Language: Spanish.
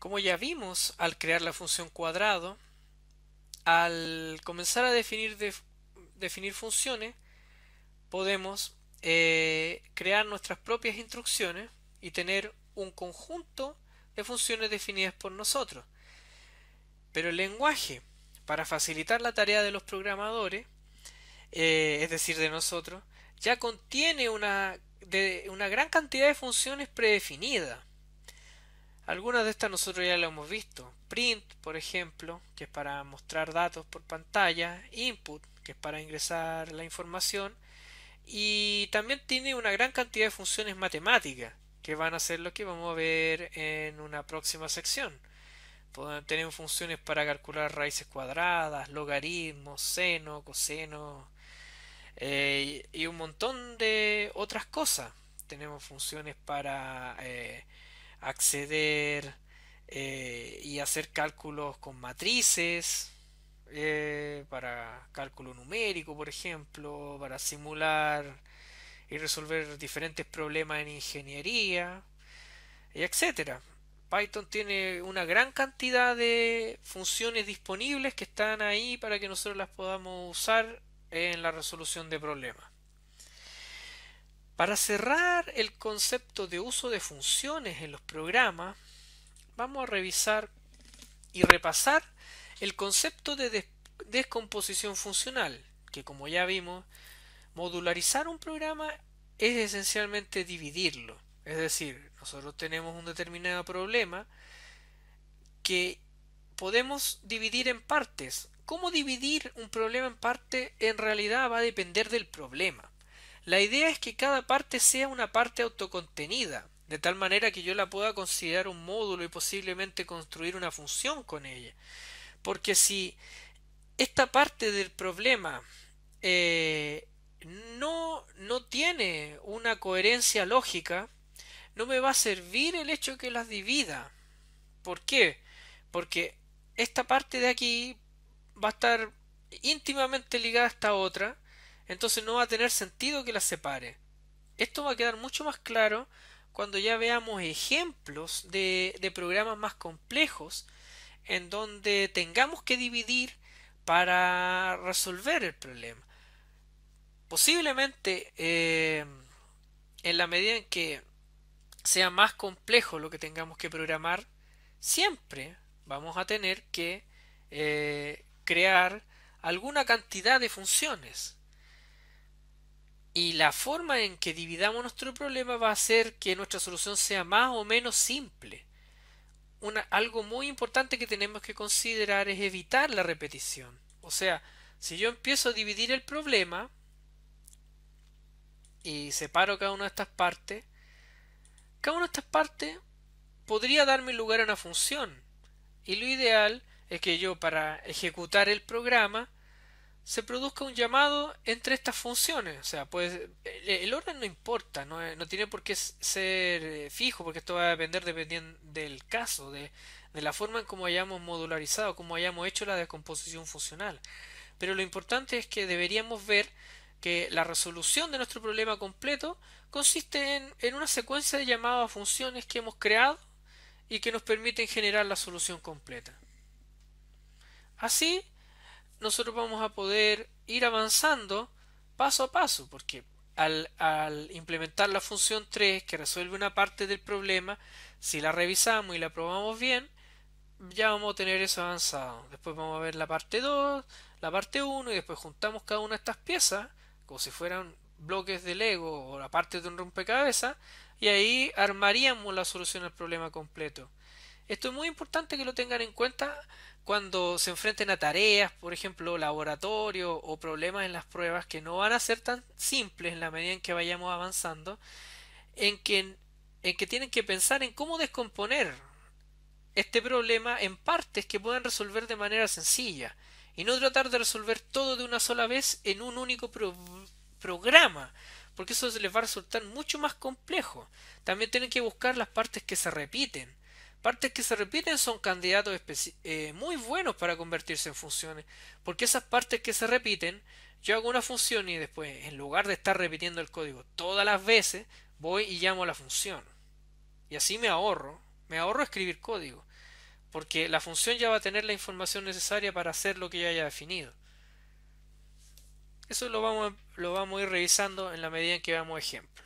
Como ya vimos al crear la función cuadrado, al comenzar a definir funciones, podemos crear nuestras propias instrucciones y tener un conjunto de funciones definidas por nosotros. Pero el lenguaje, para facilitar la tarea de los programadores, es decir, de nosotros, ya contiene una gran cantidad de funciones predefinidas. Algunas de estas nosotros ya las hemos visto. Print, por ejemplo, que es para mostrar datos por pantalla. Input, que es para ingresar la información. Y también tiene una gran cantidad de funciones matemáticas, que van a ser lo que vamos a ver en una próxima sección. Podemos tener funciones para calcular raíces cuadradas, logaritmos, seno, coseno, y un montón de otras cosas. Tenemos funciones para acceder y hacer cálculos con matrices, para cálculo numérico, por ejemplo, para simular y resolver diferentes problemas en ingeniería, y etcétera. Python tiene una gran cantidad de funciones disponibles que están ahí para que nosotros las podamos usar en la resolución de problemas. Para cerrar el concepto de uso de funciones en los programas, vamos a revisar y repasar el concepto de descomposición funcional, que como ya vimos, modularizar un programa es esencialmente dividirlo. Es decir, nosotros tenemos un determinado problema que podemos dividir en partes. ¿Cómo dividir un problema en parte? En realidad va a depender del problema. La idea es que cada parte sea una parte autocontenida, de tal manera que yo la pueda considerar un módulo y posiblemente construir una función con ella. Porque si esta parte del problema eh, no tiene una coherencia lógica, no me va a servir el hecho que las divida. ¿Por qué? Porque esta parte de aquí va a estar íntimamente ligada a esta otra, entonces no va a tener sentido que las separe. Esto va a quedar mucho más claro cuando ya veamos ejemplos de programas más complejos en donde tengamos que dividir para resolver el problema. Posiblemente en la medida en que sea más complejo lo que tengamos que programar, siempre vamos a tener que crear alguna cantidad de funciones. Y la forma en que dividamos nuestro problema va a hacer que nuestra solución sea más o menos simple. Algo muy importante que tenemos que considerar es evitar la repetición. O sea, si yo empiezo a dividir el problema y separo cada una de estas partes podría darme lugar a una función. Y lo ideal es que yo, para ejecutar el programa, se produzca un llamado entre estas funciones. O sea, pues el orden no importa, no tiene por qué ser fijo, porque esto va a depender dependiendo del caso, de la forma en cómo hayamos modularizado, cómo hayamos hecho la descomposición funcional. Pero lo importante es que deberíamos ver que la resolución de nuestro problema completo consiste en una secuencia de llamados a funciones que hemos creado y que nos permiten generar la solución completa. Así, nosotros vamos a poder ir avanzando paso a paso, porque al implementar la función 3 que resuelve una parte del problema, si la revisamos y la probamos bien, ya vamos a tener eso avanzado. Después vamos a ver la parte 2, la parte uno, y después juntamos cada una de estas piezas como si fueran bloques de Lego o la parte de un rompecabezas, y ahí armaríamos la solución al problema completo. Esto es muy importante que lo tengan en cuenta cuando se enfrenten a tareas, por ejemplo, laboratorio o problemas en las pruebas que no van a ser tan simples en la medida en que vayamos avanzando, en que, en que tienen que pensar en cómo descomponer este problema en partes que puedan resolver de manera sencilla y no tratar de resolver todo de una sola vez en un único programa, porque eso les va a resultar mucho más complejo. También tienen que buscar las partes que se repiten. Partes que se repiten son candidatos muy buenos para convertirse en funciones, porque esas partes que se repiten, yo hago una función y después, en lugar de estar repitiendo el código todas las veces, voy y llamo a la función. Y así me ahorro escribir código. porque la función ya va a tener la información necesaria para hacer lo que ya haya definido. Eso lo vamos a ir revisando en la medida en que veamos ejemplos.